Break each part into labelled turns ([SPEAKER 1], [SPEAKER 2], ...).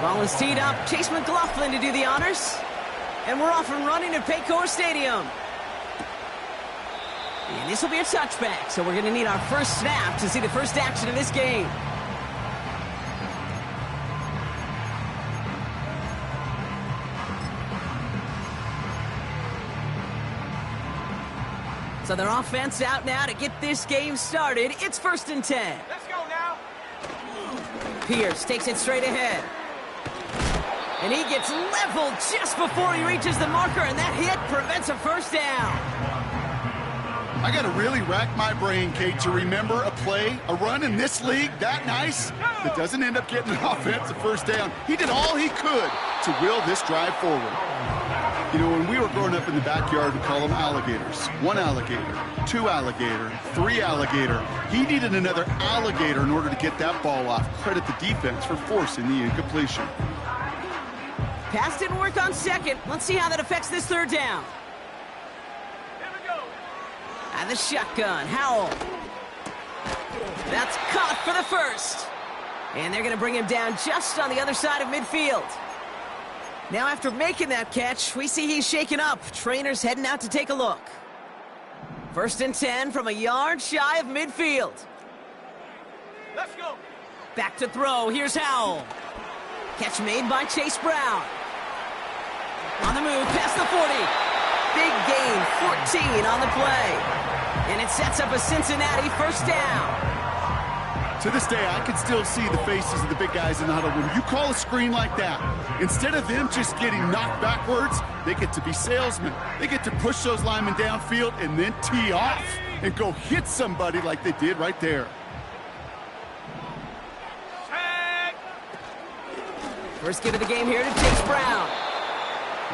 [SPEAKER 1] Ball is teed up. Chase McLaughlin to do the honors. And we're off and running at Paycor Stadium. And this will be a touchback, so we're going to need our first snap to see the first action of this game. So their offense out now to get this game started. It's 1st and 10.
[SPEAKER 2] Let's go now.
[SPEAKER 1] Pierce takes it straight ahead. And he gets leveled just before he reaches the marker, and that hit prevents a first down.
[SPEAKER 3] I got to really rack my brain, Kate, to remember a play, a run in this league that nice that doesn't end up getting an offensive first down. He did all he could to will this drive forward. You know, when we were growing up in the backyard, we call them alligators. 1 alligator, 2 alligator, 3 alligator. He needed another alligator in order to get that ball off. Credit the defense for forcing the incompletion.
[SPEAKER 1] Pass didn't work on second. Let's see how that affects this 3rd down.
[SPEAKER 2] Here we go.
[SPEAKER 1] And the shotgun, Howell. That's caught for the first. And they're going to bring him down just on the other side of midfield. Now after making that catch, we see he's shaken up. Trainer's heading out to take a look. 1st and 10 from a yard shy of midfield.
[SPEAKER 2] Let's go.
[SPEAKER 1] Back to throw. Here's Howell. Catch made by Chase Brown. On the move, past the 40. Big gain, 14 on the play. And it sets up a Cincinnati first down.
[SPEAKER 3] To this day, I can still see the faces of the big guys in the huddle. When you call a screen like that, instead of them just getting knocked backwards, they get to be salesmen. They get to push those linemen downfield and then tee off and go hit somebody like they did right there.
[SPEAKER 1] First give of the game here to Chase Brown.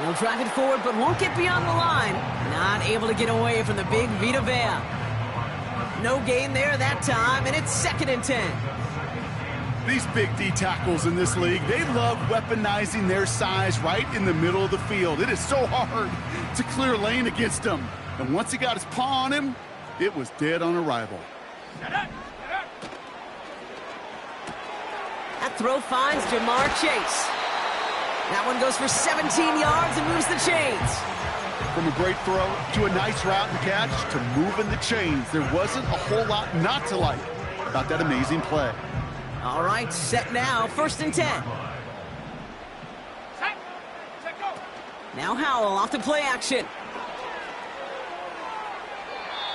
[SPEAKER 1] He'll drive it forward, but won't get beyond the line. Not able to get away from the big Vita Vea. No gain there that time, and it's 2nd and 10.
[SPEAKER 3] These big D tackles in this league, they love weaponizing their size right in the middle of the field. It is so hard to clear lane against them. And once he got his paw on him, it was dead on arrival.
[SPEAKER 1] That throw finds Jamar Chase. That one goes for 17 yards and moves the chains.
[SPEAKER 3] From a great throw to a nice route and catch to moving the chains, there wasn't a whole lot not to like about that amazing play.
[SPEAKER 1] All right, set now, 1st and 10.
[SPEAKER 2] Set, go.
[SPEAKER 1] Now Howell off to play action.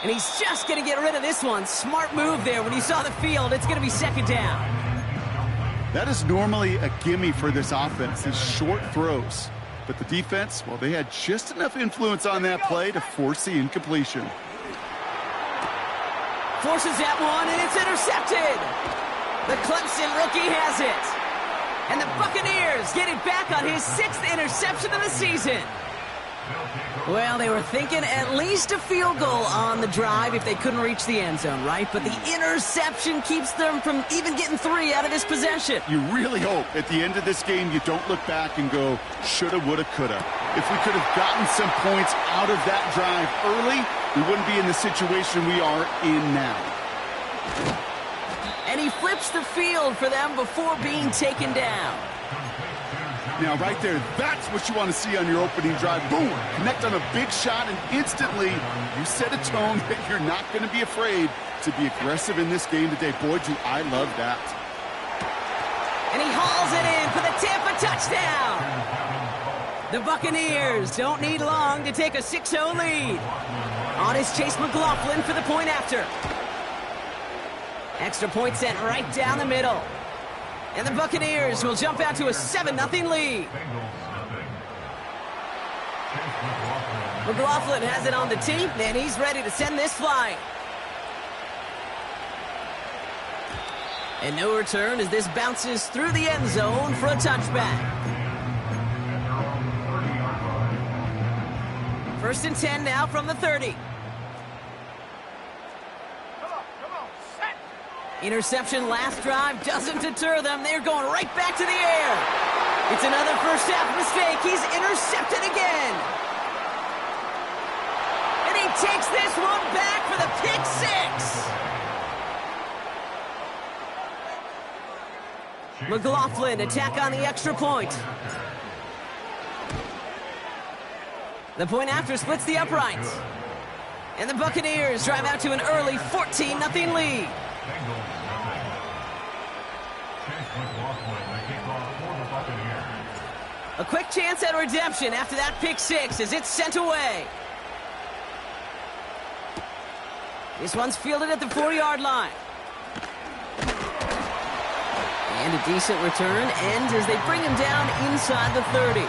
[SPEAKER 1] And he's just going to get rid of this one. Smart move there when he saw the field. It's going to be 2nd down.
[SPEAKER 3] That is normally a gimme for this offense, these short throws. But the defense, well, they had just enough influence on that play to force the incompletion.
[SPEAKER 1] Forces that one, and it's intercepted. The Clemson rookie has it. And the Buccaneers get it back on his 6th interception of the season. Well, they were thinking at least a field goal on the drive if they couldn't reach the end zone, right? But the interception keeps them from even getting 3 out of this possession.
[SPEAKER 3] You really hope at the end of this game you don't look back and go, shoulda, woulda, coulda. If we could have gotten some points out of that drive early, we wouldn't be in the situation we are in now.
[SPEAKER 1] And he flips the field for them before being taken down.
[SPEAKER 3] Now, right there, that's what you want to see on your opening drive. Boom! Connect on a big shot, and instantly you set a tone that you're not going to be afraid to be aggressive in this game today. Boy, do I love that.
[SPEAKER 1] And he hauls it in for the Tampa touchdown. The Buccaneers don't need long to take a 6-0 lead. On is Chase McLaughlin for the point after. Extra point sent right down the middle. And the Buccaneers will jump out to a 7-0 lead. McLaughlin has it on the tee, and he's ready to send this flying. And no return as this bounces through the end zone for a touchback. 1st and 10 now from the 30. Interception last drive doesn't deter them. They're going right back to the air. It's another first half mistake. He's intercepted again. And he takes this one back for the pick 6. McLaughlin attack on the extra point. The point after splits the uprights. And the Buccaneers drive out to an early 14-0 lead. A quick chance at redemption after that pick six as it's sent away. This one's fielded at the 4-yard line. And a decent return ends as they bring him down inside the 30.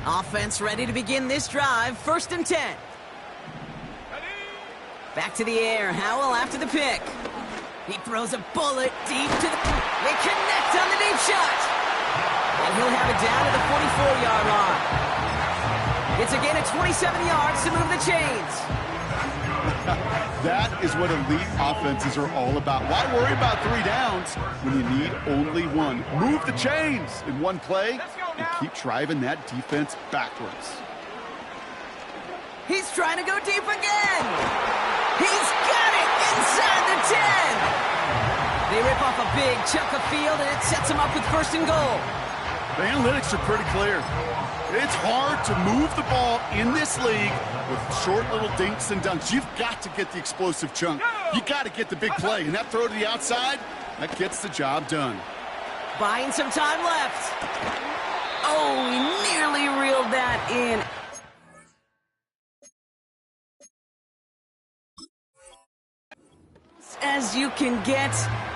[SPEAKER 1] Offense ready to begin this drive. 1st and 10. Back to the air. Howell after the pick. He throws a bullet deep to the... They connect on the deep shot. And he'll have it down to the 44-yard line. It's a gain of 27 yards to move the chains.
[SPEAKER 3] That is what elite offenses are all about. Why worry about 3 downs when you need only one? Move the chains in one play and keep driving that defense backwards.
[SPEAKER 1] He's trying to go deep again. He's got it inside the 10. They rip off a big chunk of field, and it sets them up with 1st and goal.
[SPEAKER 3] The analytics are pretty clear. It's hard to move the ball in this league with short little dinks and dunks. You've got to get the explosive chunk. You got to get the big play. And that throw to the outside, that gets the job done.
[SPEAKER 1] Buying some time left. Oh, he nearly reeled that in. As you can get,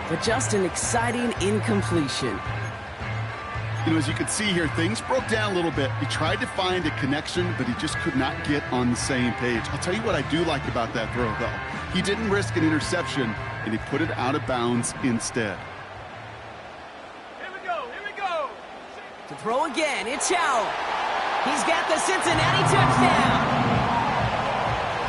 [SPEAKER 1] but just an exciting incompletion.
[SPEAKER 3] You know, as you can see here, things broke down a little bit. He tried to find a connection, but he just could not get on the same page. I'll tell you what I do like about that throw, though. He didn't risk an interception, and he put it out of bounds instead.
[SPEAKER 2] Here we go, here we go.
[SPEAKER 1] To throw again, it's Howell. He's got the Cincinnati touchdown.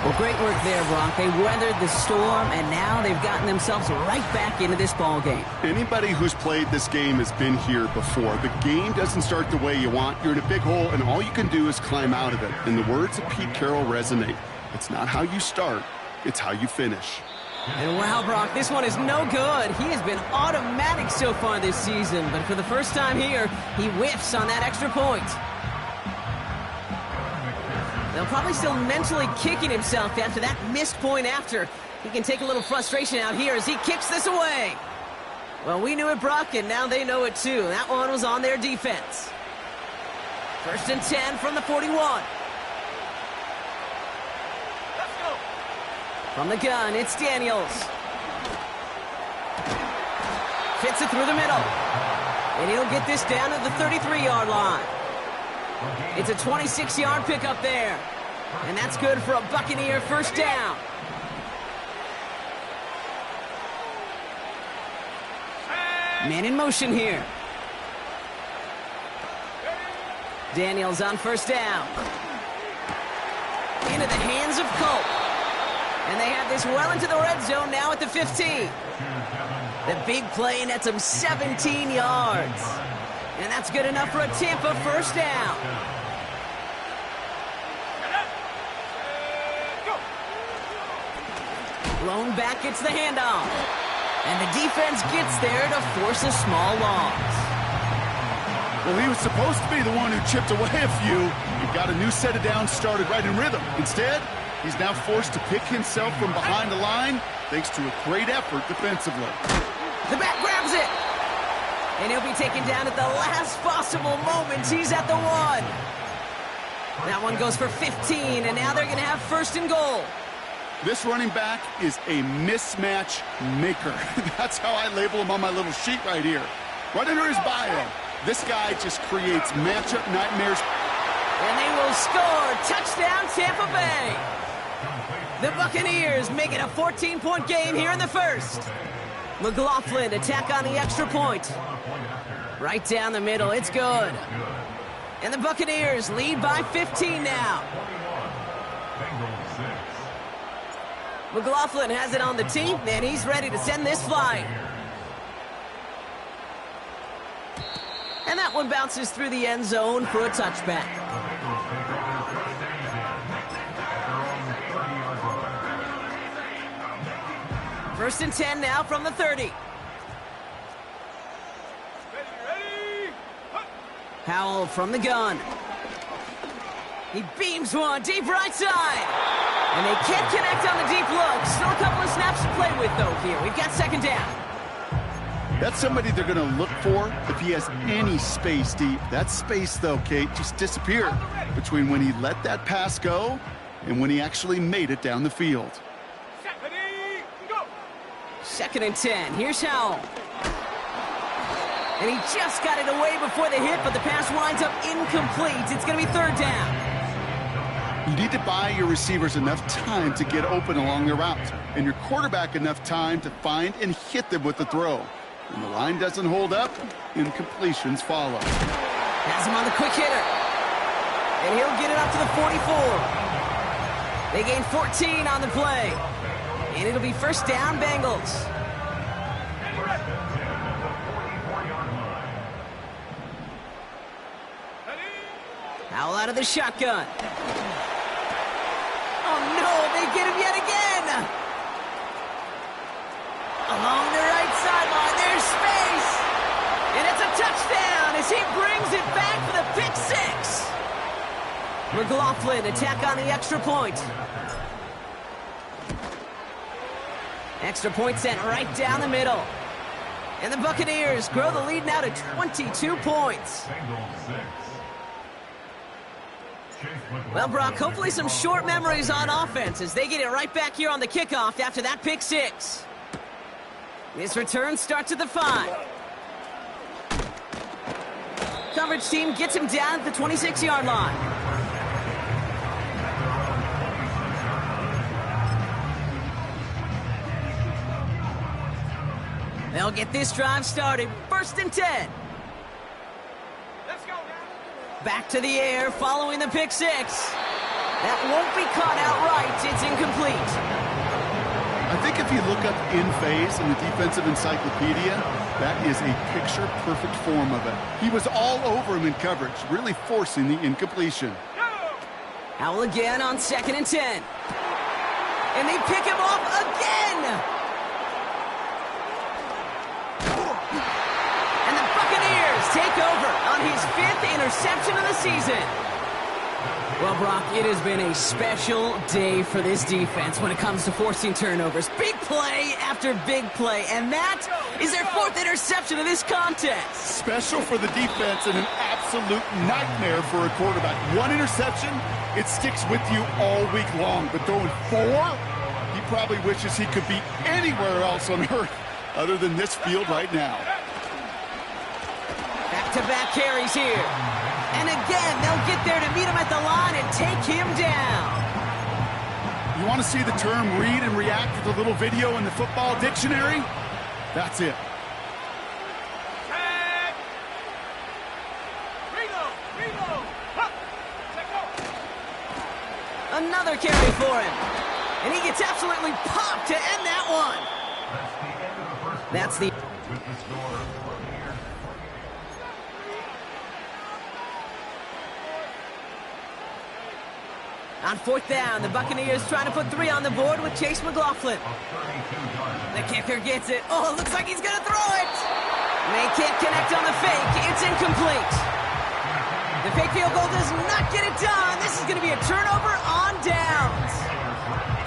[SPEAKER 1] Well, great work there, Brock. They weathered the storm, and now they've gotten themselves right back into this ball game.
[SPEAKER 3] Anybody who's played this game has been here before. The game doesn't start the way you want. You're in a big hole, and all you can do is climb out of it. And the words of Pete Carroll resonate. It's not how you start, it's how you finish.
[SPEAKER 1] And wow, Brock, this one is no good. He has been automatic so far this season, but for the first time here, he whiffs on that extra point. They'll probably still mentally kicking himself after that missed point after. He can take a little frustration out here as he kicks this away. Well, we knew it, Brock, and now they know it too. That one was on their defense. 1st and 10 from the 41.
[SPEAKER 2] Let's go.
[SPEAKER 1] From the gun, it's Daniels. Fits it through the middle. And he'll get this down to the 33-yard line. It's a 26-yard pickup there. And that's good for a Buccaneer 1st down. Man in motion here. Daniels on 1st down. Into the hands of Colt. And they have this well into the red zone now at the 15. The big play nets him 17 yards. And that's good enough for a Tampa 1st down. Blown back gets the handoff. And the defense gets there to force a small loss.
[SPEAKER 3] Well, he was supposed to be the one who chipped away a few. He got a new set of downs started right in rhythm. Instead, he's now forced to pick himself from behind the line thanks to a great effort defensively.
[SPEAKER 1] The back grabs it. And he'll be taken down at the last possible moment. He's at the 1. That one goes for 15, and now they're going to have 1st and goal.
[SPEAKER 3] This running back is a mismatch maker. That's how I label him on my little sheet right here. Right under his bio. This guy just creates matchup nightmares.
[SPEAKER 1] And they will score. Touchdown, Tampa Bay. The Buccaneers make it a 14-point game here in the 1st. McLaughlin attack on the extra point. Right down the middle. It's good. And the Buccaneers lead by 15 now. McLaughlin has it on the tee, and he's ready to send this flying. And that one bounces through the end zone for a touchback. First and 10 now from the 30.
[SPEAKER 2] Ready?
[SPEAKER 1] Howell from the gun. He beams one deep right side. And they can't connect on the deep look. Still a couple of snaps to play with, though, here. We've got second down.
[SPEAKER 3] That's somebody they're going to look for if he has any space deep. That space, though, Kate, just disappeared between when he let that pass go and when he actually made it down the field.
[SPEAKER 2] Ready? Go!
[SPEAKER 1] Second and 10. Here's Howell. And he just got it away before the hit, but the pass winds up incomplete. It's going to be third down.
[SPEAKER 3] You need to buy your receivers enough time to get open along the route, and your quarterback enough time to find and hit them with the throw. When the line doesn't hold up, incompletions follow.
[SPEAKER 1] Has him on the quick hitter. And he'll get it up to the 44. They gain 14 on the play. And it'll be first down, Bengals. Howell out of the shotgun. Oh, no, they get him yet again. Along the right sideline, there's space. And it's a touchdown as he brings it back for the pick six. McLaughlin attack on the extra point. Extra point sent right down the middle. And the Buccaneers grow the lead now to 22 points. Well, Brock, hopefully some short memories on offense as they get it right back here on the kickoff after that pick six. This return starts at the 5. Coverage team gets him down at the 26-yard line. They'll get this drive started. First and 10.
[SPEAKER 2] Let's go now.
[SPEAKER 1] Back to the air following the pick six. That won't be caught outright. It's incomplete.
[SPEAKER 3] I think if you look up in phase in the defensive encyclopedia, that is a picture-perfect form of it. He was all over him in coverage, really forcing the incompletion.
[SPEAKER 1] Howell again on second and 10. And they pick him off again. And the Buccaneers take over on his 5th interception of the season. Well, Brock, it has been a special day for this defense when it comes to forcing turnovers. Big play after big play, and that is their 4th interception of this contest.
[SPEAKER 3] Special for the defense and an absolute nightmare for a quarterback. 1 interception, it sticks with you all week long. But throwing 4, he probably wishes he could be anywhere else on earth other than this field right now.
[SPEAKER 1] Back-to-back carries here. And again, they'll get there to meet him at the line and take him down.
[SPEAKER 3] You want to see the term read and react with a little video in the football dictionary? That's it.
[SPEAKER 2] Tag. Reload. Huh. Check go.
[SPEAKER 1] Another carry for him. And he gets absolutely popped to end that one. That's the... On 4th down, the Buccaneers trying to put 3 on the board with Chase McLaughlin. The kicker gets it. Oh, it looks like he's going to throw it. They can't connect on the fake. It's incomplete. The fake field goal does not get it done. This is going to be a turnover on downs.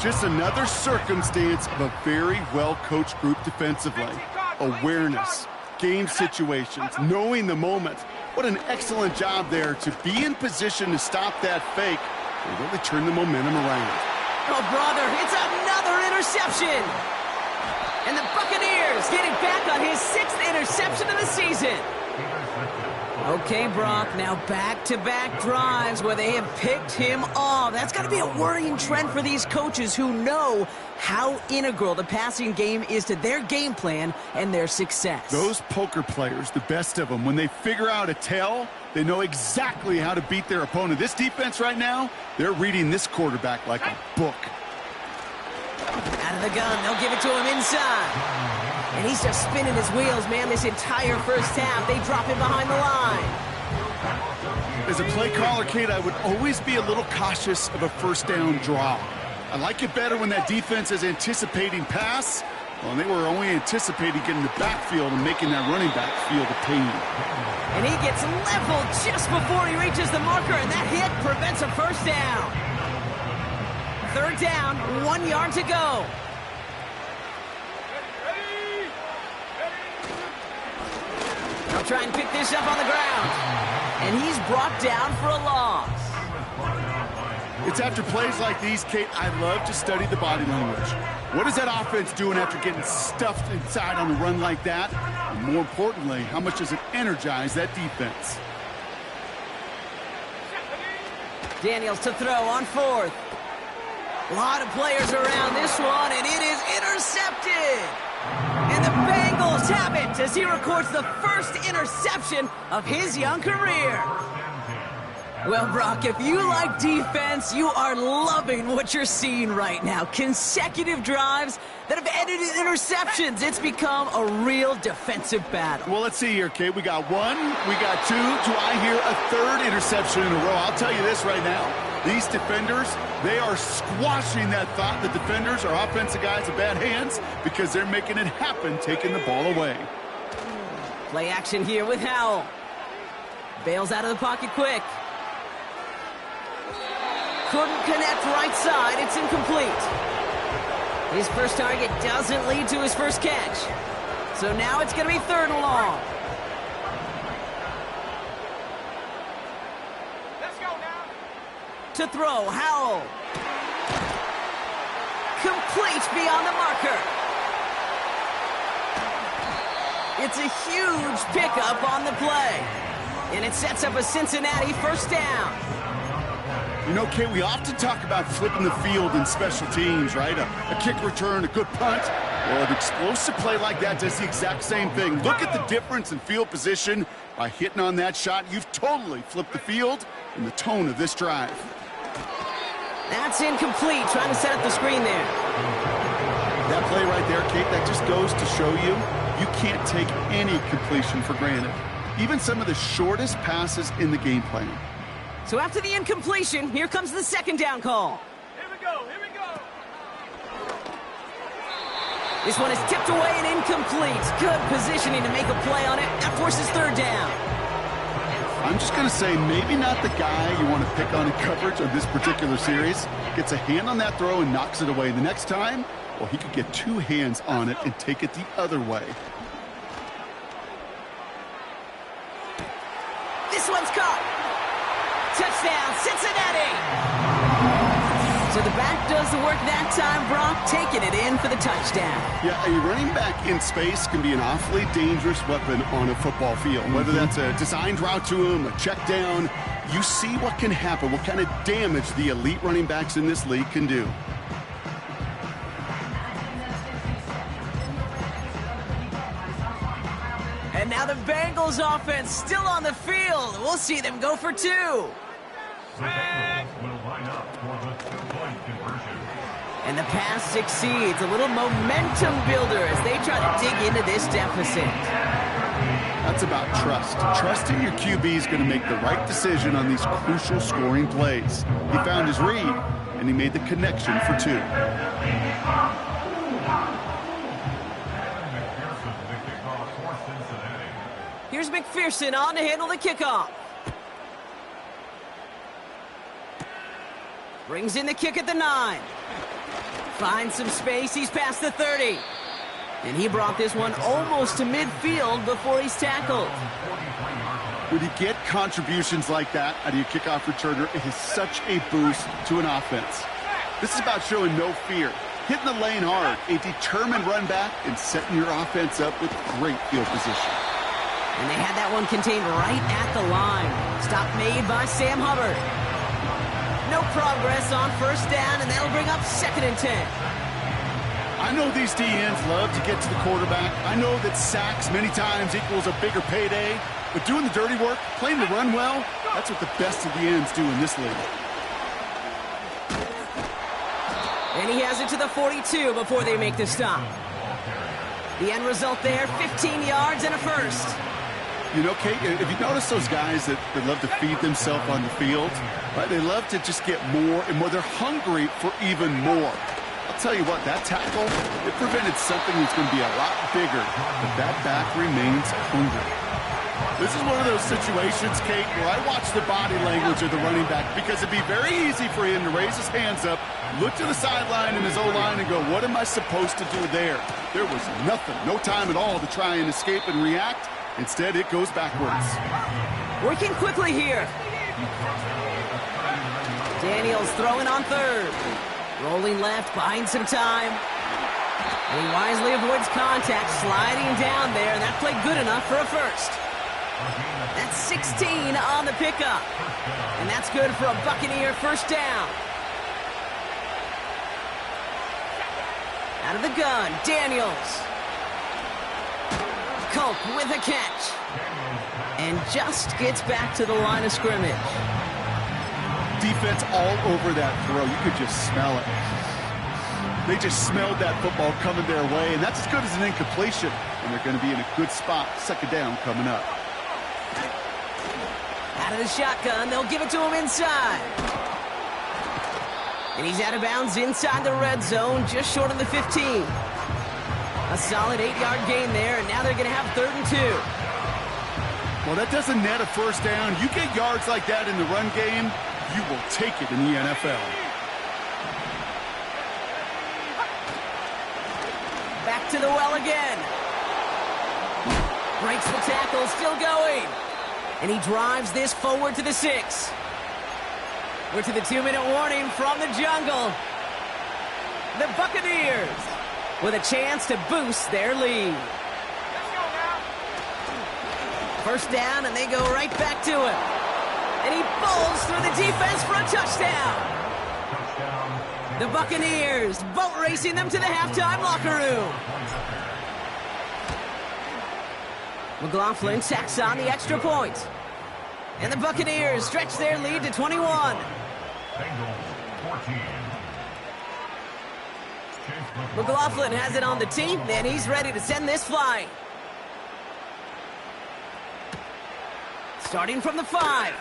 [SPEAKER 3] Just another circumstance of a very well-coached group defensively. Awareness, game situations, knowing the moment. What an excellent job there to be in position to stop that fake. They really turn the momentum around.
[SPEAKER 1] Oh, brother, it's another interception. And the Buccaneers get it back on his 6th interception of the season. Okay, Brock, now back-to-back drives where they have picked him off. That's got to be a worrying trend for these coaches who know how integral the passing game is to their game plan and their success.
[SPEAKER 3] Those poker players, the best of them, when they figure out a tell, they know exactly how to beat their opponent. This defense right now, they're reading this quarterback like a book.
[SPEAKER 1] Out of the gun, they'll give it to him inside. And he's just spinning his wheels, man, this entire first half. They drop him behind the line.
[SPEAKER 3] As a play caller, Kate, I would always be a little cautious of a first down draw. I like it better when that defense is anticipating pass, Well, they were only anticipating getting the backfield and making that running back feel the pain.
[SPEAKER 1] And he gets leveled just before he reaches the marker, and that hit prevents a first down. Third down, 1 yard to go. They'll try and pick this up on the ground. And he's brought down for a loss.
[SPEAKER 3] It's after plays like these, Kate, I love to study the body language. What is that offense doing after getting stuffed inside on the run like that? And more importantly, how much does it energize that defense?
[SPEAKER 1] Daniels to throw on fourth. A lot of players around this one, and it is intercepted. And the Bengals have it as he records the first interception of his young career. Well, Brock, if you like defense, you are loving what you're seeing right now. Consecutive drives that have ended in interceptions. It's become a real defensive battle.
[SPEAKER 3] Well, let's see here, Kate. We got one, we got two. Do I hear a third interception in a row? I'll tell you this right now. These defenders, they are squashing that thought. The defenders are offensive guys with bad hands because they're making it happen, taking the ball away.
[SPEAKER 1] Play action here with Howell. Bails out of the pocket quick. Couldn't connect right side. It's incomplete. His first target doesn't lead to his first catch. So now it's going to be third and long.
[SPEAKER 2] Let's go now.
[SPEAKER 1] To throw, Howell. Complete beyond the marker. It's a huge pickup on the play. And it sets up a Cincinnati first down.
[SPEAKER 3] You know, Kate, we often talk about flipping the field in special teams, right? A kick return, a good punt. Well, an explosive play like that does the exact same thing. Look at the difference in field position. By hitting on that shot, you've totally flipped the field and the tone of this drive.
[SPEAKER 1] That's incomplete, trying to set up the screen there.
[SPEAKER 3] That play right there, Kate, that just goes to show you can't take any completion for granted. Even some of the shortest passes in the game plan.
[SPEAKER 1] So after the incompletion, here comes the second down call.
[SPEAKER 2] Here we go, here we go.
[SPEAKER 1] This one is tipped away and incomplete. Good positioning to make a play on it. That forces third down.
[SPEAKER 3] I'm just going to say maybe not the guy you want to pick on in coverage of this particular series. Gets a hand on that throw and knocks it away. The next time, well, he could get two hands on it and take it the other way.
[SPEAKER 1] This one's caught. Touchdown, Cincinnati. So the back does the work that time, Brock, taking it in for the touchdown.
[SPEAKER 3] Yeah, a running back in space can be an awfully dangerous weapon on a football field. Whether that's a designed route to him, a check down, you see what can happen, what kind of damage the elite running backs in this league can do.
[SPEAKER 1] And now the Bengals offense still on the field. We'll see them go for two. And the pass succeeds. A little momentum builder as they try to dig into this deficit.
[SPEAKER 3] That's about trust. Trusting your QB is going to make the right decision on these crucial scoring plays. He found his read, and he made the connection for two.
[SPEAKER 1] Here's McPherson on to handle the kickoff. Brings in the kick at the 9. Finds some space. He's past the 30. And he brought this one almost to midfield before he's tackled.
[SPEAKER 3] When you get contributions like that out of your kickoff returner, it is such a boost to an offense. This is about showing no fear, hitting the lane hard, a determined run back, and setting your offense up with great field position.
[SPEAKER 1] And they had that one contained right at the line. Stop made by Sam Hubbard. No progress on first down, and that'll bring up 2nd and 10.
[SPEAKER 3] I know these DNs love to get to the quarterback. I know that sacks many times equals a bigger payday. But doing the dirty work, playing the run well, that's what the best of the ends do in this league.
[SPEAKER 1] And he has it to the 42 before they make the stop. The end result there, 15 yards and a first.
[SPEAKER 3] You know, Kate, if you notice those guys that love to feed themselves on the field, right? They love to just get more and more. They're hungry for even more. I'll tell you what, that tackle, it prevented something that's going to be a lot bigger, but that back remains hungry. This is one of those situations, Kate, where I watch the body language of the running back because it'd be very easy for him to raise his hands up, look to the sideline in his O-line and go, what am I supposed to do there? There was nothing, no time at all to try and escape and react. Instead, it goes backwards.
[SPEAKER 1] Working quickly here. Daniels throwing on third. Rolling left, buying some time. And he wisely avoids contact, sliding down there, and that played good enough for a first. That's 16 on the pickup. And that's good for a Buccaneer first down. Out of the gun, Daniels. Coke with a catch. And just gets back to the line of scrimmage.
[SPEAKER 3] Defense all over that throw. You could just smell it. They just smelled that football coming their way, and that's as good as an incompletion. And they're going to be in a good spot. Second down coming up.
[SPEAKER 1] Out of the shotgun, they'll give it to him inside. And he's out of bounds inside the red zone, just short of the 15. A solid 8-yard gain there, and now they're going to have 3rd and 2.
[SPEAKER 3] Well, that doesn't net a first down. You get yards like that in the run game, you will take it in the NFL.
[SPEAKER 1] Back to the well again. Breaks the tackle, still going. And he drives this forward to the 6. We're to the 2-minute warning from the jungle. The Buccaneers with a chance to boost their lead. First down, and they go right back to him. And he bowls through the defense for a touchdown. The Buccaneers boat racing them to the halftime locker room. McLaughlin tacks on the extra point. And the Buccaneers stretch their lead to 21. McLaughlin has it on the tee, and he's ready to send this flying. Starting from the 5.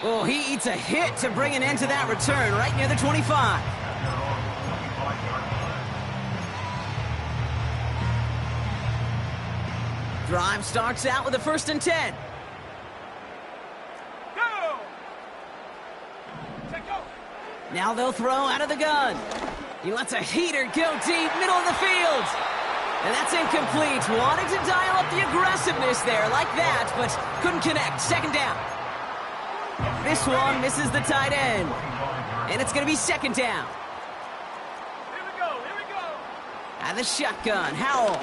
[SPEAKER 1] Oh, he eats a hit to bring an end to that return right near the 25. Drive starts out with a 1st and 10. Now they'll throw out of the gun. He lets a heater go deep, middle of the field. And that's incomplete. Wanted to dial up the aggressiveness there like that, but couldn't connect. Second down. This one misses the tight end. And it's going to be 2nd down.
[SPEAKER 2] Here we go.
[SPEAKER 1] Out of the shotgun, Howell.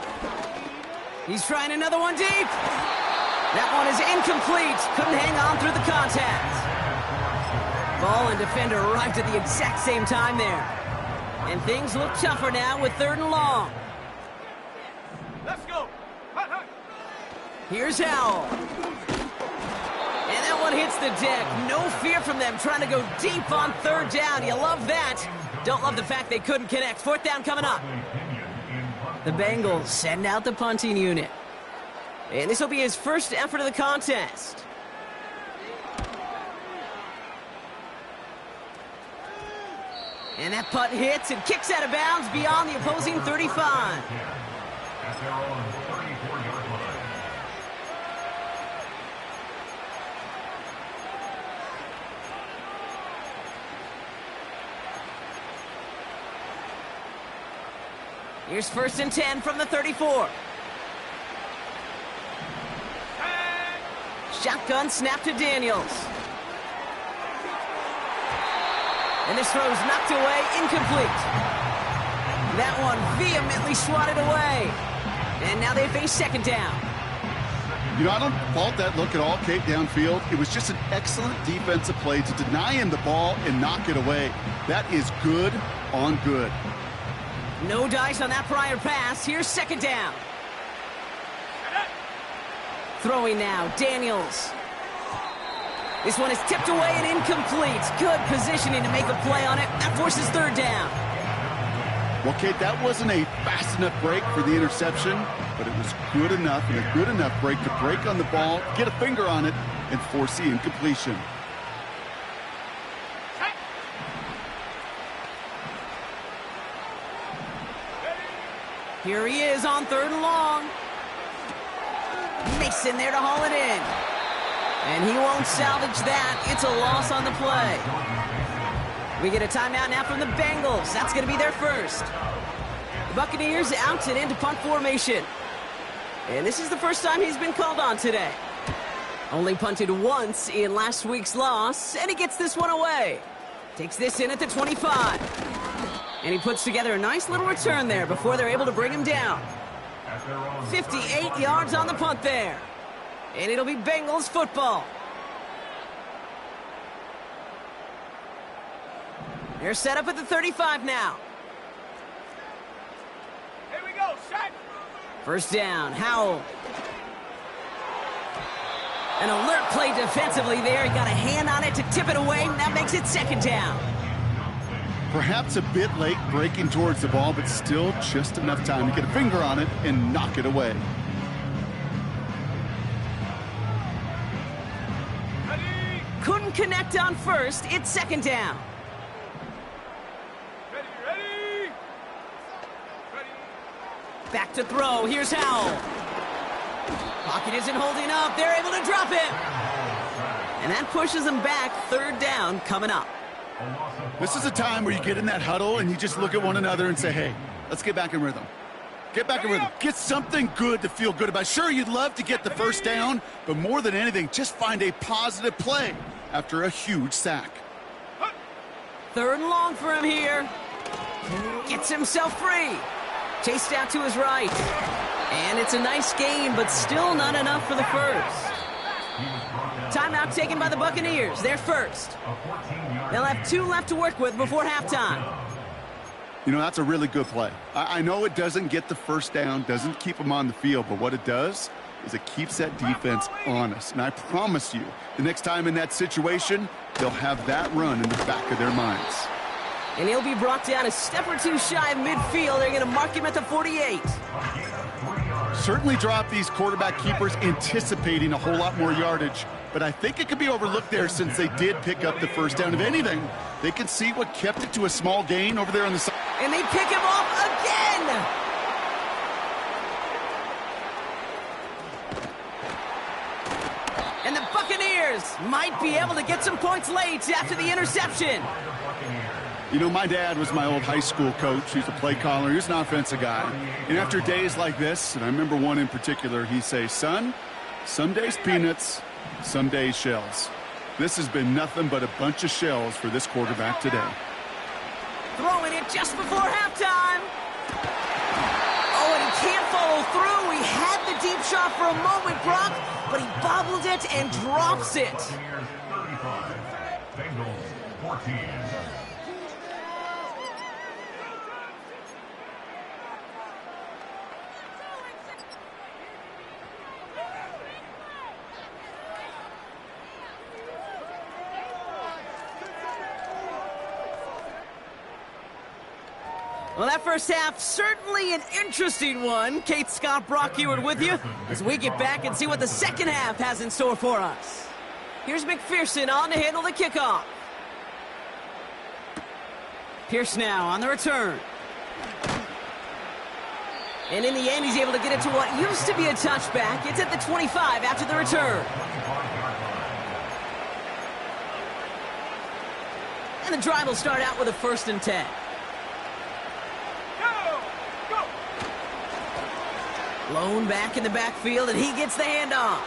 [SPEAKER 1] He's trying another one deep. That one is incomplete. Couldn't hang on through the contact. Ball and defender arrived at the exact same time there. And things look tougher now with 3rd and long.
[SPEAKER 2] Let's go. Hut.
[SPEAKER 1] Here's Howell. And that one hits the deck. No fear from them trying to go deep on 3rd down. You love that. Don't love the fact they couldn't connect. 4th down coming up. The Bengals send out the punting unit. And this will be his first effort of the contest. And that punt hits and kicks out of bounds beyond the opposing 35.
[SPEAKER 4] At their own 34-yard line.
[SPEAKER 1] Here's 1st and 10 from the 34. Shotgun snap to Daniels. And this throw's knocked away, incomplete. That one vehemently swatted away. And now they face 2nd down.
[SPEAKER 3] You know, I don't fault that look at all, Kate, downfield. It was just an excellent defensive play to deny him the ball and knock it away. That is good on good.
[SPEAKER 1] No dice on that prior pass. Here's 2nd down. Throwing now, Daniels. This one is tipped away and incomplete. Good positioning to make a play on it. That forces 3rd down.
[SPEAKER 3] Well, Kate, that wasn't a fast enough break for the interception, but it was good enough and a good enough break to break on the ball, get a finger on it, and force the incompletion.
[SPEAKER 1] Here he is on 3rd and long. Mason there to haul it in. And he won't salvage that. It's a loss on the play. We get a timeout now from the Bengals. That's going to be their first. The Buccaneers out and into punt formation. And this is the first time he's been called on today. Only punted once in last week's loss, and he gets this one away. Takes this in at the 25. And he puts together a nice little return there before they're able to bring him down. 58 yards on the punt there. And it'll be Bengals football. They're set up at the 35 now.
[SPEAKER 2] Here we go, shot.
[SPEAKER 1] First down, Howell. An alert play defensively there. He got a hand on it to tip it away, and that makes it 2nd down.
[SPEAKER 3] Perhaps a bit late breaking towards the ball, but still just enough time to get a finger on it and knock it away.
[SPEAKER 2] Ready,
[SPEAKER 1] Couldn't connect on first. It's 2nd down.
[SPEAKER 2] ready.
[SPEAKER 1] Back to throw. Here's Howell. Pocket isn't holding up. They're able to drop him. And that pushes them back. 3rd down coming up.
[SPEAKER 3] This is a time where you get in that huddle and you just look at one another and say, hey, let's get back in rhythm. Get back in rhythm. Get something good to feel good about. Sure, you'd love to get the first down, but more than anything, just find a positive play after a huge sack.
[SPEAKER 1] 3rd and long for him here. Gets himself free. Chased out to his right. And it's a nice gain, but still not enough for the first. Timeout taken by the Buccaneers. They're first. They'll have 2 left to work with before halftime.
[SPEAKER 3] You know, that's a really good play. I know it doesn't get the first down, doesn't keep them on the field, but what it does is it keeps that defense honest. And I promise you, the next time in that situation, they'll have that run in the back of their minds.
[SPEAKER 1] And he'll be brought down a step or 2 shy of midfield. They're going to mark him at the 48.
[SPEAKER 3] Certainly drop these quarterback keepers anticipating a whole lot more yardage, but I think it could be overlooked there since they did pick up the first down. If anything, they can see what kept it to a small gain over there on the side.
[SPEAKER 1] And they pick him off again! And the Buccaneers might be able to get some points late after the interception.
[SPEAKER 3] You know, my dad was my old high school coach. He's a play caller. He's an offensive guy. And after days like this, and I remember one in particular, he'd say, son, some days peanuts, some days shells. This has been nothing but a bunch of shells for this quarterback today.
[SPEAKER 1] Throwing it just before halftime. Oh, and he can't follow through. He had the deep shot for a moment, Brock, but he bobbled it and drops it.
[SPEAKER 4] Bengals 14.
[SPEAKER 1] Well, that first half, certainly an interesting one. Kate, Scott, Brock Ewart with you as we get back and see what the second half has in store for us. Here's McPherson on to handle the kickoff. Pierce now on the return. And in the end, he's able to get it to what used to be a touchback. It's at the 25 after the return. And the drive will start out with a 1st and 10. Lone back in the backfield, and he gets the handoff.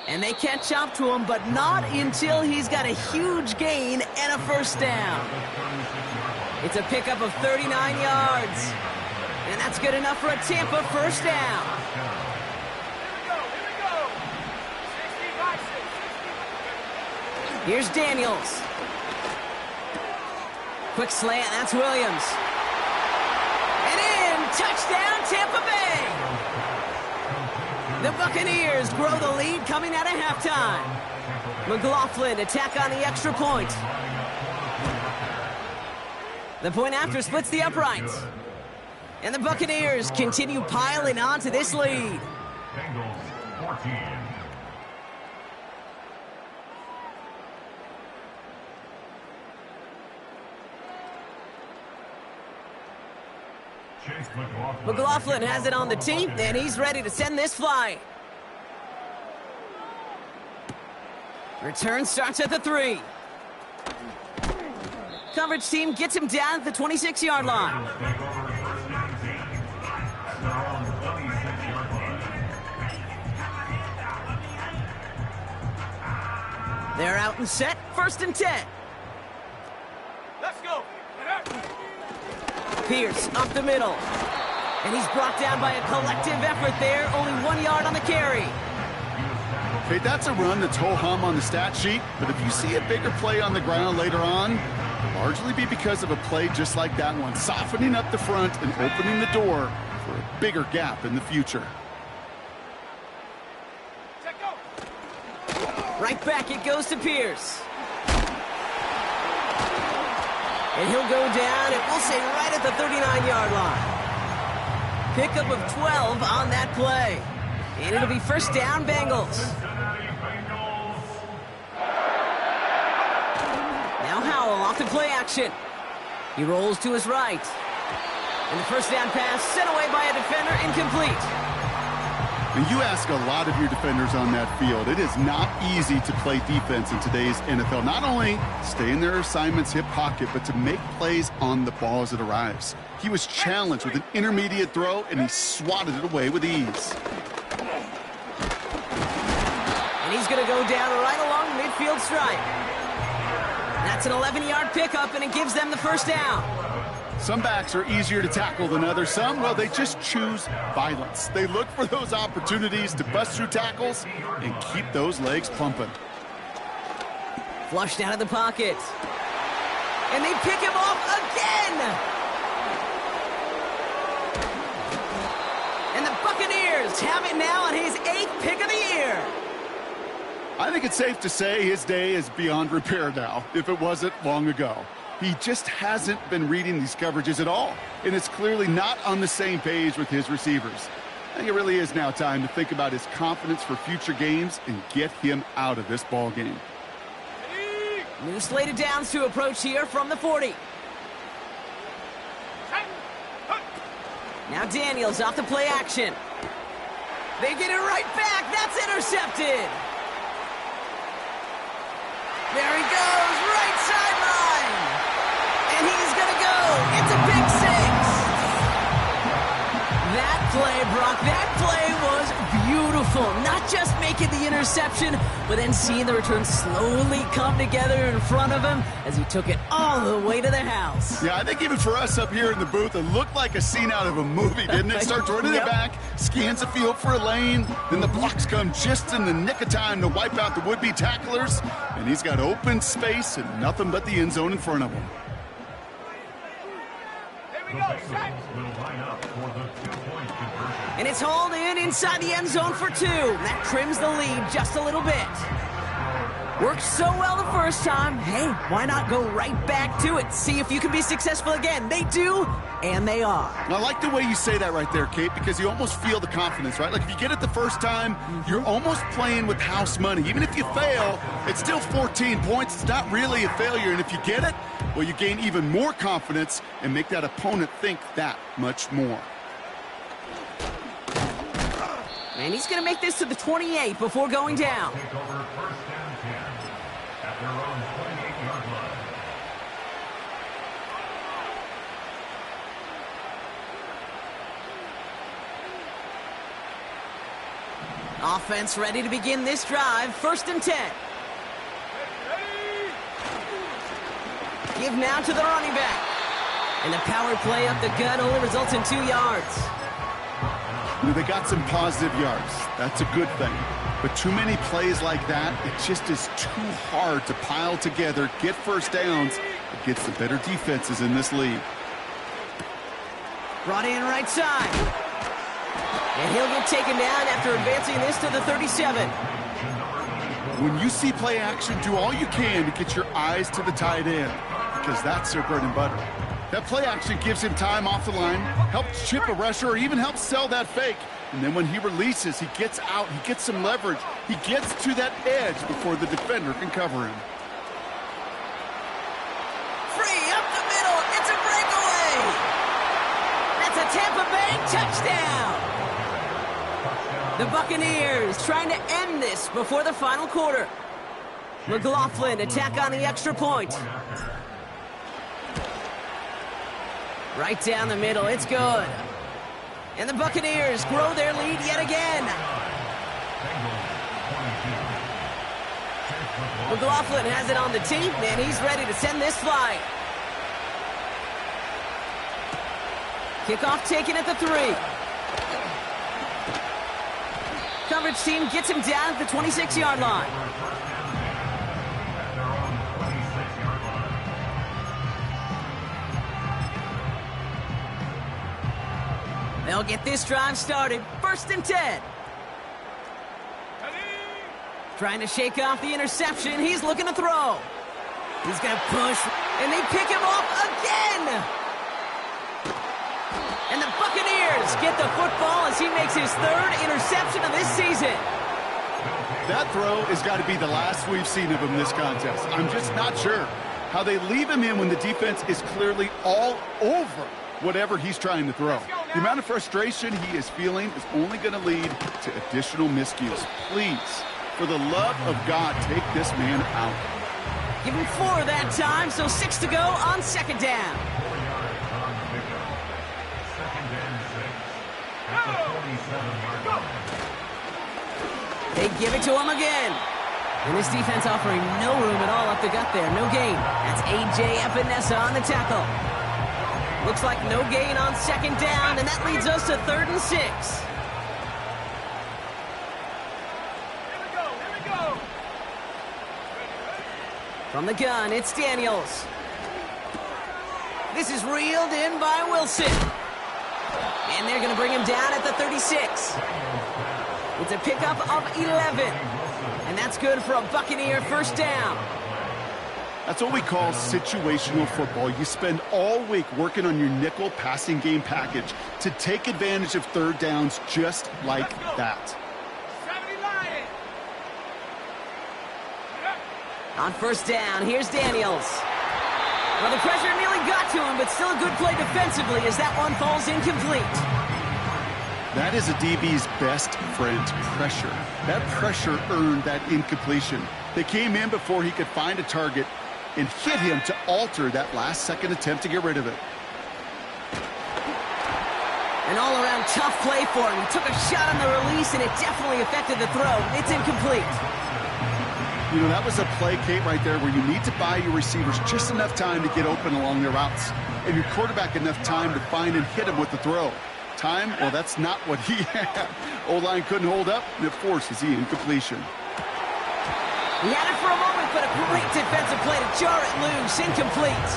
[SPEAKER 1] And they catch up to him, but not until he's got a huge gain and a first down. It's a pickup of 39 yards. And that's good enough for a Tampa first down.
[SPEAKER 2] Here we go. 60.
[SPEAKER 1] Here's Daniels. Quick slant, that's Williams. Touchdown, Tampa Bay! The Buccaneers grow the lead coming out of halftime. McLaughlin attack on the extra point. The point after splits the uprights. And the Buccaneers continue piling on to this lead.
[SPEAKER 4] Bengals 14.
[SPEAKER 1] McLaughlin has it on the tee, and he's ready to send this flying. Return starts at the 3. Coverage team gets him down at the 26-yard line. They're out and set, 1st and 10.
[SPEAKER 2] Let's go.
[SPEAKER 1] Pierce up the middle. And he's brought down by a collective effort there, only 1 yard on the carry.
[SPEAKER 3] Okay, that's a run that's ho-hum on the stat sheet, but if you see a bigger play on the ground later on, it'll largely be because of a play just like that one, softening up the front and opening the door for a bigger gap in the future.
[SPEAKER 1] Right back it goes to Pierce. And he'll go down, and we'll say right at the 39-yard line. Pickup of 12 on that play. And it'll be 1st down, Bengals. Now Howell off the play action. He rolls to his right. And the 1st down pass sent away by a defender, incomplete.
[SPEAKER 3] And you ask a lot of your defenders on that field. It is not easy to play defense in today's NFL. Not only stay in their assignment's hip pocket, but to make plays on the ball as it arrives. He was challenged with an intermediate throw, and he swatted it away with ease.
[SPEAKER 1] And he's going to go down right along the midfield stripe. That's an 11-yard pickup, and it gives them the 1st down.
[SPEAKER 3] Some backs are easier to tackle than others. Some, well, they just choose violence. They look for those opportunities to bust through tackles and keep those legs pumping.
[SPEAKER 1] Flushed out of the pocket. And they pick him off again! And the Buccaneers have it now on his 8th pick of the year.
[SPEAKER 3] I think it's safe to say his day is beyond repair now, if it wasn't long ago. He just hasn't been reading these coverages at all, and it's clearly not on the same page with his receivers. I think it really is now time to think about his confidence for future games and get him out of this ball game.
[SPEAKER 1] New slated downs to approach here from the 40. Now Daniels off the play action. They get it right back. That's intercepted. There he goes, right sideline. And he's going to go. It's a pick 6. That play, Brock, that play was beautiful. Not just making the interception, but then seeing the return slowly come together in front of him as he took it all the way to the house.
[SPEAKER 3] Yeah, I think even for us up here in the booth, it looked like a scene out of a movie, didn't it? Starts running it back, scans the field for a lane, then the blocks come just in the nick of time to wipe out the would-be tacklers, and he's got open space and nothing but the end zone in front of him.
[SPEAKER 1] And it's hauled in inside the end zone for 2. That trims the lead just a little bit. Worked so well the first time. Hey, why not go right back to it? See if you can be successful again. They do, and they are.
[SPEAKER 3] And I like the way you say that right there, Kate, because you almost feel the confidence, right? Like if you get it the first time, you're almost playing with house money. Even if you fail, it's still 14 points. It's not really a failure. And if you get it, well, you gain even more confidence and make that opponent think that much more.
[SPEAKER 1] And he's going to make this to the 28 before going down.
[SPEAKER 4] Take over 1st and 10 at their own 28-yard line.
[SPEAKER 1] Offense ready to begin this drive. 1st and 10. Give now to the running back. And the power play up the gut only results in 2 yards.
[SPEAKER 3] They got some positive yards. That's a good thing. But too many plays like that, it just is too hard to pile together, get first downs against the better defenses in this league.
[SPEAKER 1] Brought in right side. And he'll get taken down after advancing this to the 37.
[SPEAKER 3] When you see play action, do all you can to get your eyes to the tight end, because that's their bread and butter. That play action gives him time off the line, helps chip a rusher, or even helps sell that fake. And then when he releases, he gets out, he gets some leverage. He gets to that edge before the defender can cover him.
[SPEAKER 1] Free up the middle. It's a breakaway. That's a Tampa Bay touchdown! The Buccaneers trying to end this before the final quarter. McLaughlin attack on the extra point. Right down the middle, it's good. And the Buccaneers grow their lead yet again. McLaughlin has it on the tee, and he's ready to send this flying. Kickoff taken at the 3. Coverage team gets him down at the 26-yard line. They'll get this drive started. 1st and 10. Trying to shake off the interception. He's looking to throw. He's going to push, and they pick him off again. And the Buccaneers get the football as he makes his 3rd interception of this season.
[SPEAKER 3] That throw has got to be the last we've seen of him this contest. I'm just not sure how they leave him in when the defense is clearly all over whatever he's trying to throw. The amount of frustration he is feeling is only going to lead to additional miscues. Please, for the love of God, take this man out.
[SPEAKER 1] Give him 4 that time, so 6 to go on 2nd down. They give it to him again. And this defense offering no room at all up the gut there. No gain. That's A.J. Epinesa on the tackle. Looks like no gain on 2nd down, and that leads us to 3rd and 6.
[SPEAKER 2] Here we go.
[SPEAKER 1] From the gun, it's Daniels. This is reeled in by Wilson. And they're going to bring him down at the 36. It's a pickup of 11. And that's good for a Buccaneer 1st down.
[SPEAKER 3] That's what we call situational football. You spend all week working on your nickel passing game package to take advantage of 3rd downs just like that.
[SPEAKER 1] On 1st down, here's Daniels. Well, the pressure nearly got to him, but still a good play defensively as that one falls incomplete.
[SPEAKER 3] That is a DB's best friend, pressure. That pressure earned that incompletion. They came in before he could find a target and hit him to alter that last-second attempt to get rid of it.
[SPEAKER 1] An all-around tough play for him. He took a shot on the release, and it definitely affected the throw. It's incomplete.
[SPEAKER 3] You know, that was a play, Kate, right there where you need to buy your receivers just enough time to get open along their routes, and your quarterback enough time to find and hit him with the throw. Time, well, that's not what he had. O-line couldn't hold up, and it forces the incompletion.
[SPEAKER 1] He had it for a moment, but a great defensive play to jar it loose. Incomplete.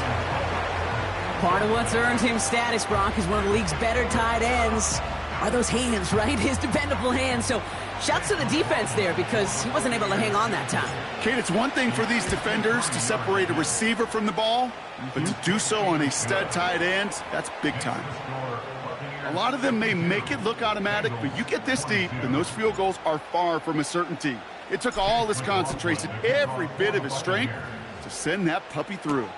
[SPEAKER 1] Part of what's earned him status, Brock, is one of the league's better tight ends. Are those hands, right? His dependable hands. So shouts to the defense there because he wasn't able to hang on that time.
[SPEAKER 3] Kate, it's one thing for these defenders to separate a receiver from the ball, but to do so on a stud tight end, that's big time. A lot of them may make it look automatic, but you get this deep, and those field goals are far from a certainty. It took all his concentration, every bit of his strength, to send that puppy through.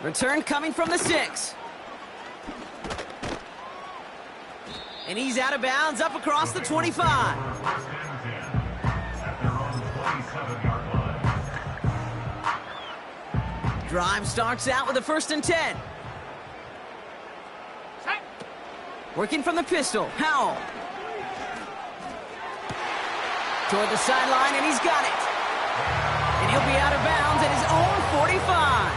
[SPEAKER 1] Return coming from the 6. And he's out of bounds, up across the 25. Drive starts out with a 1st and 10. Working from the pistol, Howell. Toward the sideline, and he's got it. And he'll be out of bounds at his own 45.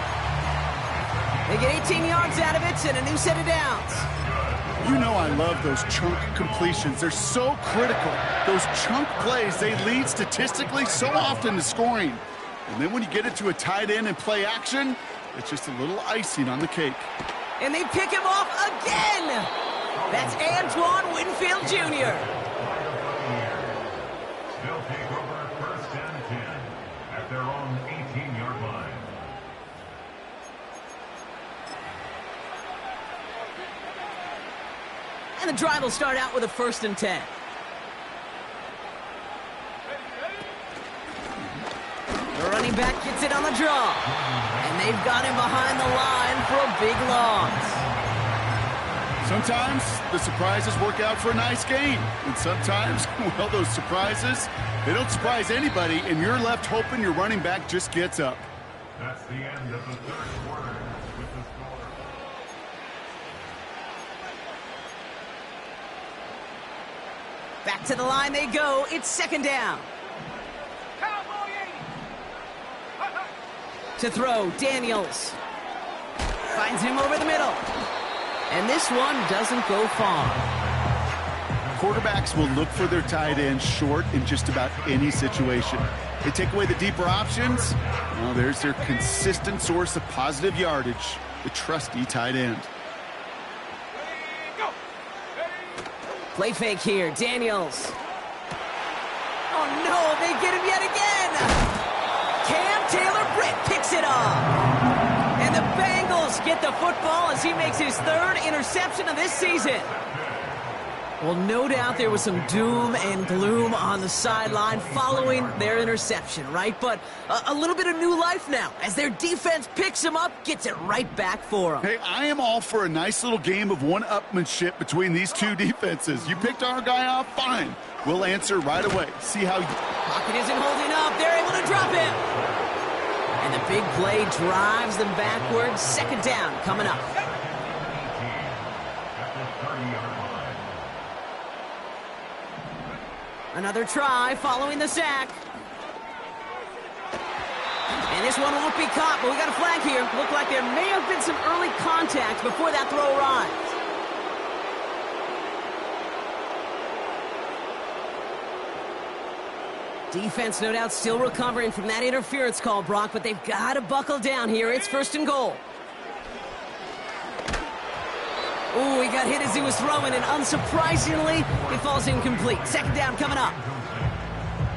[SPEAKER 1] They get 18 yards out of it and a new set of downs.
[SPEAKER 3] You know I love those chunk completions. They're so critical. Those chunk plays, they lead statistically so often to scoring. And then when you get it to a tight end and play action, it's just a little icing on the cake.
[SPEAKER 1] And they pick him off again. That's Antoine Winfield Jr.
[SPEAKER 4] Still take over 1st and 10 at their own 18-yard line.
[SPEAKER 1] And the drive will start out with a 1st and 10. The running back gets it on the draw. And they've got him behind the line for a big loss.
[SPEAKER 3] Sometimes the surprises work out for a nice game. And sometimes, well, those surprises, they don't surprise anybody, and you're left hoping your running back just gets up.
[SPEAKER 4] That's the end of the third quarter with the score.
[SPEAKER 1] Back to the line they go. It's second down. To throw, Daniels. Finds him over the middle. And this one doesn't go far.
[SPEAKER 3] Quarterbacks will look for their tight end short in just about any situation. They take away the deeper options. Well, there's their consistent source of positive yardage, the trusty tight end.
[SPEAKER 1] Play fake here, Daniels. Oh no, they get him yet again. Cam Taylor-Britt picks it off. And the Bengals get the football as he makes his third interception of this season. Well, no doubt there was some doom and gloom on the sideline following their interception, right? But a little bit of new life now as their defense picks him up, gets it right back for him.
[SPEAKER 3] Hey, I am all for a nice little game of one-upmanship between these two defenses. You picked our guy off, fine. We'll answer right away. See how...
[SPEAKER 1] Pocket isn't holding up. They're able to drop him. And the big play drives them backwards. Second down coming up. Another try following the sack. And this one won't be caught, but we got a flag here. Looked like there may have been some early contact before that throw arrived. Defense, no doubt, still recovering from that interference call, Brock, but they've got to buckle down here. It's first and goal. Ooh, he got hit as he was throwing, and unsurprisingly, he falls incomplete. Second down coming up.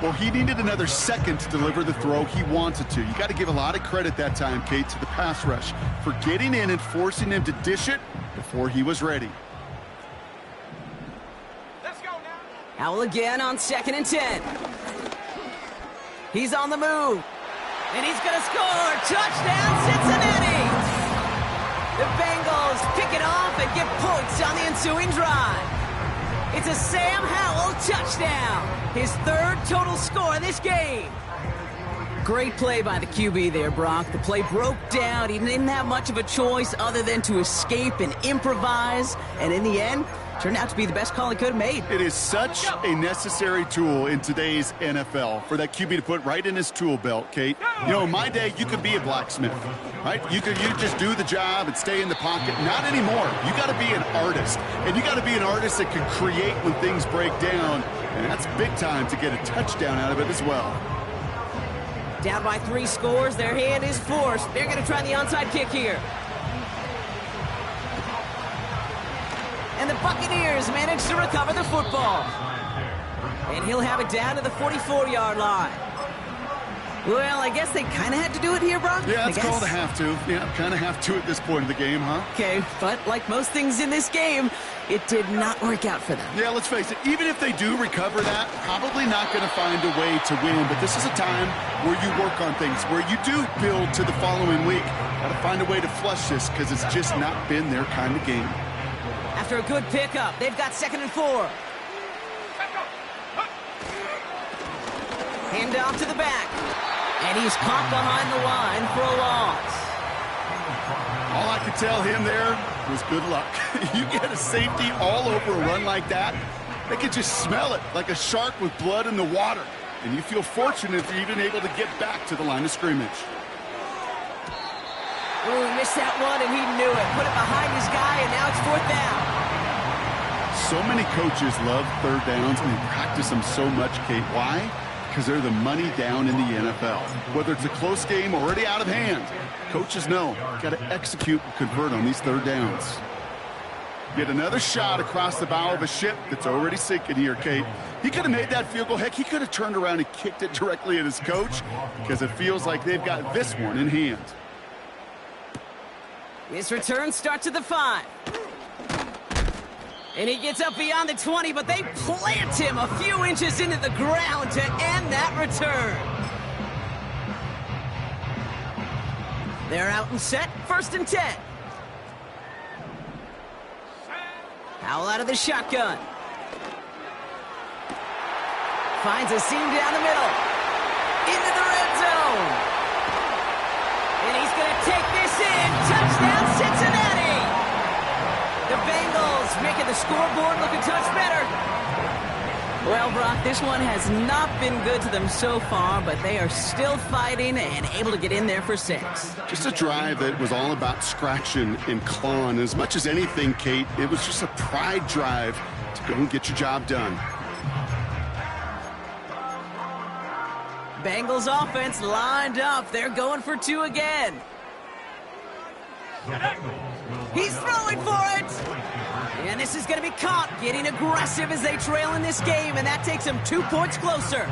[SPEAKER 3] Well, he needed another second to deliver the throw he wanted to. You got to give a lot of credit that time, Kate, to the pass rush for getting in and forcing him to dish it before he was ready.
[SPEAKER 2] Let's go now.
[SPEAKER 1] Howell again on 2nd and 10. He's on the move. And he's going to score. Touchdown, Cincinnati. The Bengals pick it off and get points on the ensuing drive. It's a Sam Howell touchdown. His third total score in this game. Great play by the QB there, Brock. The play broke down. He didn't have much of a choice other than to escape and improvise. And in the end, turned out to be the best call he could have made.
[SPEAKER 3] It is such a necessary tool in today's NFL for that QB to put right in his tool belt, Kate. You know, in my day, you could be a blacksmith, right? You just do the job and stay in the pocket. Not anymore. You got to be an artist. And you got to be an artist that can create when things break down. And that's big time to get a touchdown out of it as well.
[SPEAKER 1] Down by 3 scores. Their hand is forced. They're going to try the onside kick here. And the Buccaneers manage to recover the football. And he'll have it down to the 44-yard line. Well, I guess they kind of had to do it here, Brock.
[SPEAKER 3] Yeah, it's called a have to. Yeah, kind of have to at this point of the game, huh?
[SPEAKER 1] Okay, but like most things in this game, it did not work out for them.
[SPEAKER 3] Yeah, let's face it, even if they do recover that, probably not going to find a way to win. But this is a time where you work on things, where you do build to the following week. Got to find a way to flush this because it's just not been their kind of game.
[SPEAKER 1] After a good pickup, they've got 2nd and 4. Hand off to the back. And he's caught behind the line for a loss.
[SPEAKER 3] All I could tell him there was good luck. You get a safety all over a run like that, they could just smell it like a shark with blood in the water. And you feel fortunate if you're even able to get back to the line of scrimmage.
[SPEAKER 1] Ooh, he missed that one, and he knew it. Put it behind his guy, and now it's 4th down.
[SPEAKER 3] So many coaches love third downs, and they practice them so much, Kate. Why? Because they're the money down in the NFL. Whether it's a close game already out of hand, coaches know got to execute and convert on these third downs. Get another shot across the bow of a ship that's already sinking here, Kate. He could have made that field goal. Heck, he could have turned around and kicked it directly at his coach because it feels like they've got this one in hand.
[SPEAKER 1] This return starts at the 5. And he gets up beyond the 20, but they plant him a few inches into the ground to end that return. They're out and set. 1st and 10. Howell out of the shotgun. Finds a seam down the middle. Into the red zone. And he's going to take this in. Touchdown, Cincinnati. The Bengals making the scoreboard look a touch better. Well, Brock, this one has not been good to them so far, but they are still fighting and able to get in there for 6.
[SPEAKER 3] Just a drive that was all about scratching and clawing. As much as anything, Kate, it was just a pride drive to go and get your job done.
[SPEAKER 1] Bengals offense lined up. They're going for 2 again. He's throwing for it. And this is going to be caught, getting aggressive as they trail in this game, and that takes them 2 points closer.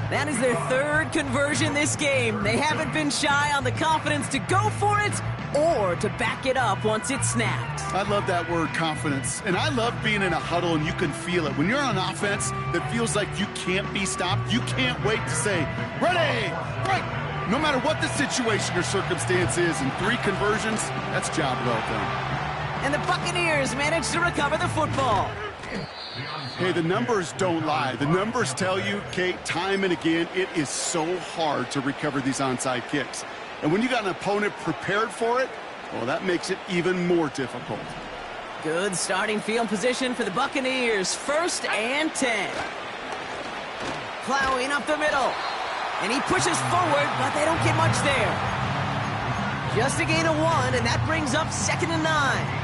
[SPEAKER 1] That is their 3rd conversion this game. They haven't been shy on the confidence to go for it or to back it up once it's snapped.
[SPEAKER 3] I love that word, confidence. And I love being in a huddle and you can feel it. When you're on offense that feels like you can't be stopped, you can't wait to say, ready, right. No matter what the situation or circumstance is, in 3 conversions, that's job well done.
[SPEAKER 1] And the Buccaneers managed to recover the football.
[SPEAKER 3] Hey, the numbers don't lie. The numbers tell you, Kate, time and again, it is so hard to recover these onside kicks. And when you got an opponent prepared for it, well, that makes it even more difficult.
[SPEAKER 1] Good starting field position for the Buccaneers. 1st and 10. Plowing up the middle. And he pushes forward, but they don't get much there. Just a gain of 1, and that brings up 2nd and 9.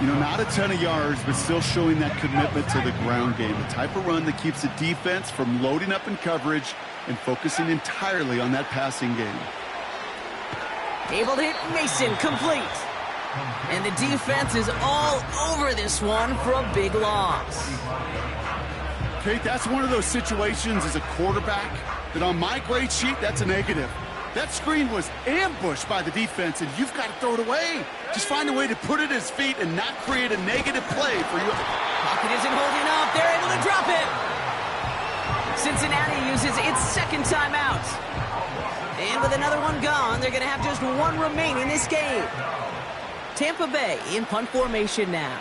[SPEAKER 3] You know, not a ton of yards, but still showing that commitment to the ground game. The type of run that keeps the defense from loading up in coverage and focusing entirely on that passing game.
[SPEAKER 1] Able to hit Mason, complete. And the defense is all over this one for a big loss.
[SPEAKER 3] Kate, that's one of those situations as a quarterback that on my grade sheet, that's a negative. That screen was ambushed by the defense, and you've got to throw it away. Just find a way to put it at his feet and not create a negative play for you.
[SPEAKER 1] Pocket isn't holding up. They're able to drop it. Cincinnati uses its 2nd timeout. And with another one gone, they're going to have just 1 remaining in this game. Tampa Bay in punt formation now.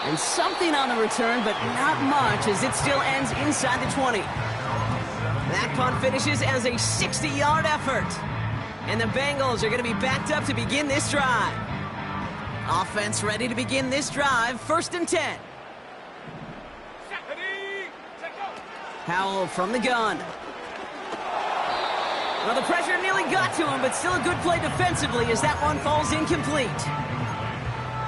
[SPEAKER 1] And something on the return, but not much, as it still ends inside the 20. That punt finishes as a 60-yard effort. And the Bengals are going to be backed up to begin this drive. Offense ready to begin this drive. 1st and 10. Howell from the gun. Well, the pressure nearly got to him, but still a good play defensively as that one falls incomplete.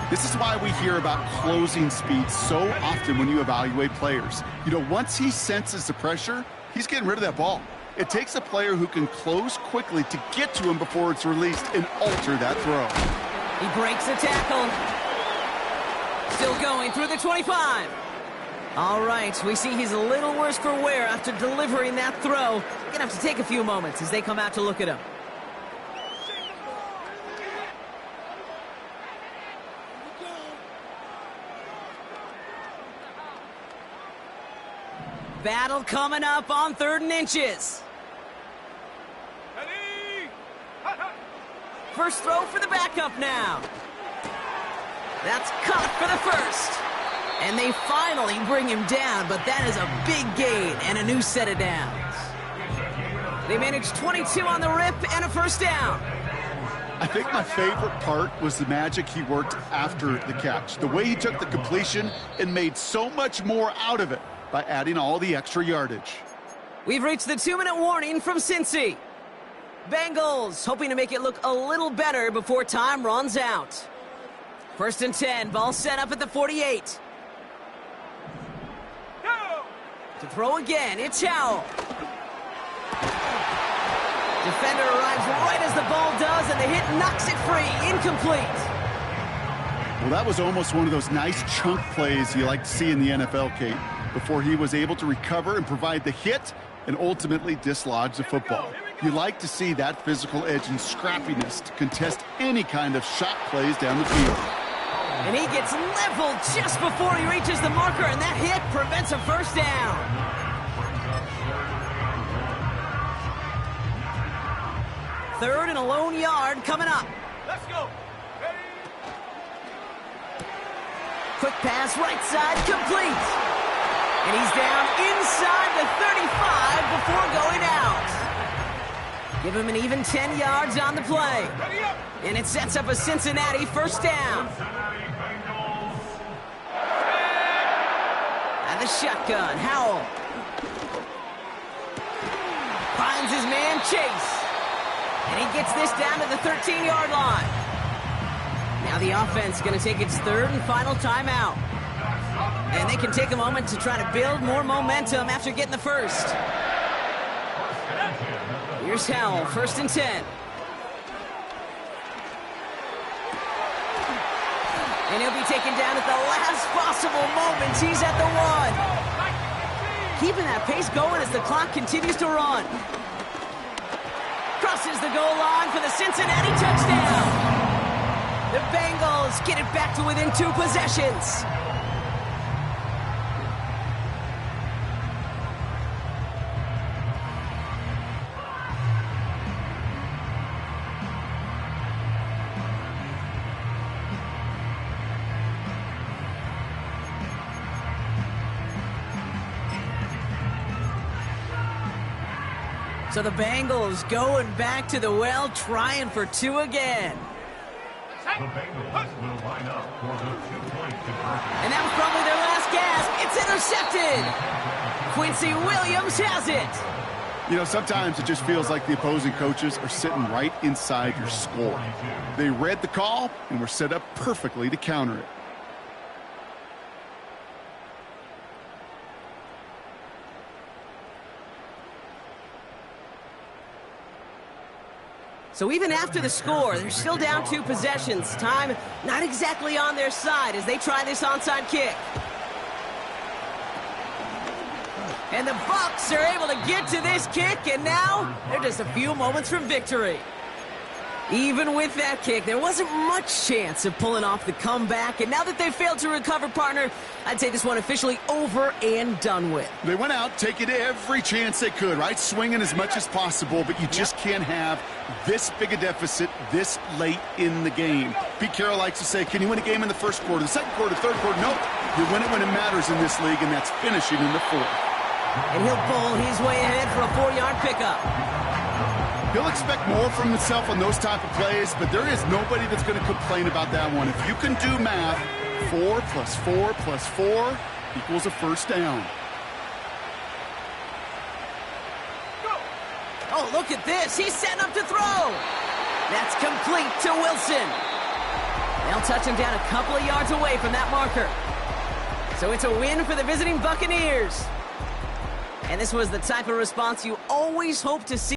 [SPEAKER 3] This is why we hear about closing speed so often when you evaluate players. You know, once he senses the pressure, he's getting rid of that ball. It takes a player who can close quickly to get to him before it's released and alter that throw.
[SPEAKER 1] He breaks the tackle. Still going through the 25. All right, we see he's a little worse for wear after delivering that throw. Gonna have to take a few moments as they come out to look at him. Battle coming up on 3rd and inches. First throw for the backup now. That's caught for the 1st. And they finally bring him down, but that is a big gain and a new set of downs. They managed 22 on the rip and a 1st down.
[SPEAKER 3] I think my favorite part was the magic he worked after the catch. The way he took the completion and made so much more out of it by adding all the extra yardage.
[SPEAKER 1] We've reached the 2-minute warning from Cincy. Bengals hoping to make it look a little better before time runs out. 1st and 10, ball set up at the 48. To throw again, it's Howell. Defender arrives right as the ball does, and the hit knocks it free. Incomplete.
[SPEAKER 3] Well, that was almost one of those nice chunk plays you like to see in the NFL, Kate, before he was able to recover and provide the hit and ultimately dislodge the football. You like to see that physical edge and scrappiness to contest any kind of shot plays down the field.
[SPEAKER 1] And he gets leveled just before he reaches the marker, and that hit prevents a 1st down. 3rd and a lone yard coming up.
[SPEAKER 2] Let's go. Ready?
[SPEAKER 1] Quick pass, right side, complete. And he's down inside the 35 before going out. Give him an even 10 yards on the play.
[SPEAKER 2] Ready up.
[SPEAKER 1] And it sets up a Cincinnati first down. And the shotgun, Howell. Finds his man, Chase. And he gets this down to the 13-yard line. Now the offense is going to take its 3rd and final timeout. And they can take a moment to try to build more momentum after getting the first. Here's Howell, 1st and 10. And he'll be taken down at the last possible moment. He's at the 1. Keeping that pace going as the clock continues to run. Crosses the goal line for the Cincinnati touchdown. The Bengals get it back to within 2 possessions. So the Bengals going back to the well, trying for 2 again.
[SPEAKER 4] The Bengals will line up for the 2-point conversion.
[SPEAKER 1] And that was probably their last gasp. It's intercepted. Quincy Williams has it.
[SPEAKER 3] You know, sometimes it just feels like the opposing coaches are sitting right inside your score. They read the call and were set up perfectly to counter it.
[SPEAKER 1] So even after the score, they're still down 2 possessions. Time not exactly on their side as they try this onside kick. And the Bucs are able to get to this kick, and now they're just a few moments from victory. Even with that kick, there wasn't much chance of pulling off the comeback, and now that they failed to recover, partner, I'd say this one officially over and done with.
[SPEAKER 3] They went out taking every chance they could, right? Swinging as much as possible, but you just can't have this big a deficit this late in the game. Pete Carroll likes to say, can you win a game in the first quarter, the second quarter, third quarter? Nope. You win it when it matters in this league, and that's finishing in the 4th.
[SPEAKER 1] And he'll bowl his way ahead for a 4-yard pickup.
[SPEAKER 3] He'll expect more from himself on those type of plays, but there is nobody that's going to complain about that one. If you can do math, 4 + 4 + 4 equals a first down.
[SPEAKER 1] Oh, look at this. He's setting up to throw. That's complete to Wilson. They'll touch him down a couple of yards away from that marker. So it's a win for the visiting Buccaneers. And this was the type of response you always hope to see.